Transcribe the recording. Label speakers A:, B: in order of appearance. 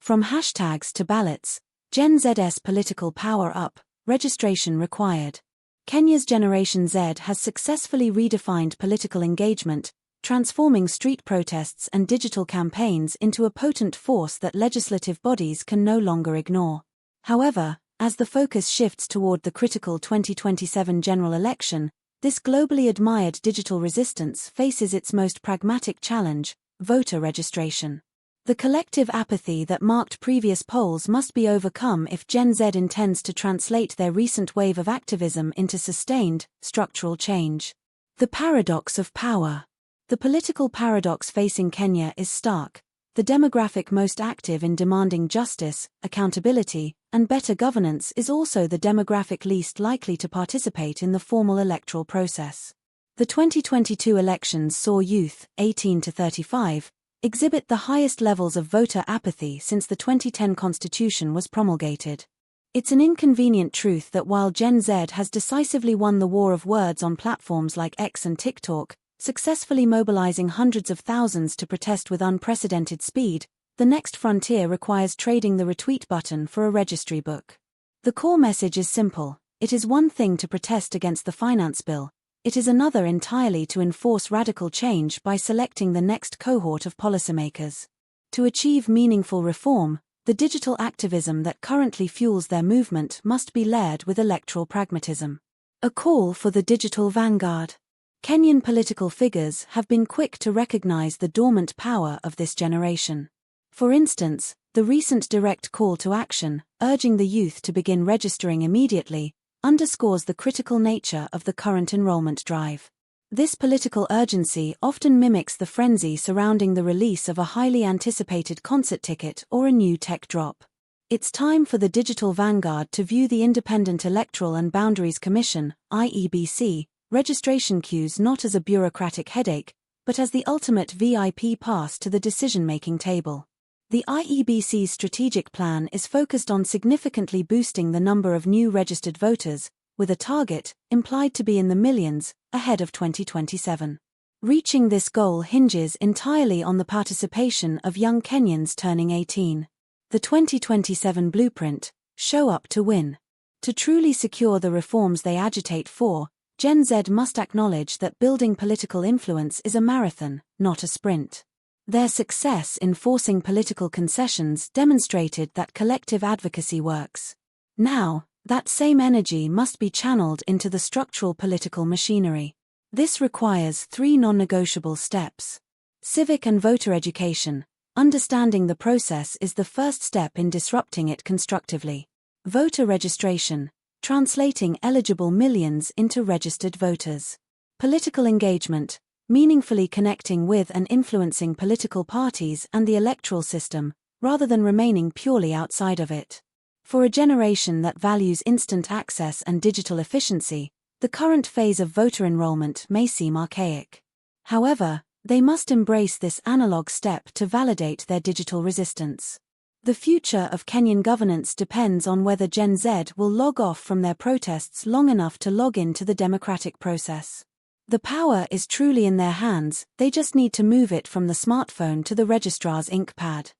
A: From hashtags to ballots, Gen Z's political power up, registration required. Kenya's Generation Z has successfully redefined political engagement, transforming street protests and digital campaigns into a potent force that legislative bodies can no longer ignore. However, as the focus shifts toward the critical 2027 general election, this globally admired digital resistance faces its most pragmatic challenge: voter registration. The collective apathy that marked previous polls must be overcome if Gen Z intends to translate their recent wave of activism into sustained, structural change. The paradox of power. The political paradox facing Kenya is stark. The demographic most active in demanding justice, accountability, and better governance is also the demographic least likely to participate in the formal electoral process. The 2022 elections saw youth, 18 to 35, exhibit the highest levels of voter apathy since the 2010 Constitution was promulgated. It's an inconvenient truth that while Gen Z has decisively won the war of words on platforms like X and TikTok, successfully mobilizing hundreds of thousands to protest with unprecedented speed, the next frontier requires trading the retweet button for a registry book. The core message is simple: it is one thing to protest against the finance bill, it is another entirely to enforce radical change by selecting the next cohort of policymakers. To achieve meaningful reform, the digital activism that currently fuels their movement must be layered with electoral pragmatism. A call for the digital vanguard. Kenyan political figures have been quick to recognize the dormant power of this generation. For instance, the recent direct call to action, urging the youth to begin registering immediately, underscores the critical nature of the current enrollment drive. This political urgency often mimics the frenzy surrounding the release of a highly anticipated concert ticket or a new tech drop. It's time for the digital vanguard to view the Independent Electoral and Boundaries Commission, IEBC, registration queues not as a bureaucratic headache, but as the ultimate VIP pass to the decision-making table. The IEBC's strategic plan is focused on significantly boosting the number of new registered voters, with a target, implied to be in the millions, ahead of 2027. Reaching this goal hinges entirely on the participation of young Kenyans turning 18. The 2027 blueprint: show up to win. To truly secure the reforms they agitate for, Gen Z must acknowledge that building political influence is a marathon, not a sprint. Their success in forcing political concessions demonstrated that collective advocacy works. Now, that same energy must be channeled into the structural political machinery. This requires 3 non-negotiable steps. Civic and voter education. Understanding the process is the first step in disrupting it constructively. Voter registration. Translating eligible millions into registered voters. Political engagement. Meaningfully connecting with and influencing political parties and the electoral system, rather than remaining purely outside of it. For a generation that values instant access and digital efficiency, the current phase of voter enrollment may seem archaic. However, they must embrace this analog step to validate their digital resistance. The future of Kenyan governance depends on whether Gen Z will log off from their protests long enough to log into the democratic process. The power is truly in their hands, they just need to move it from the smartphone to the registrar's ink pad.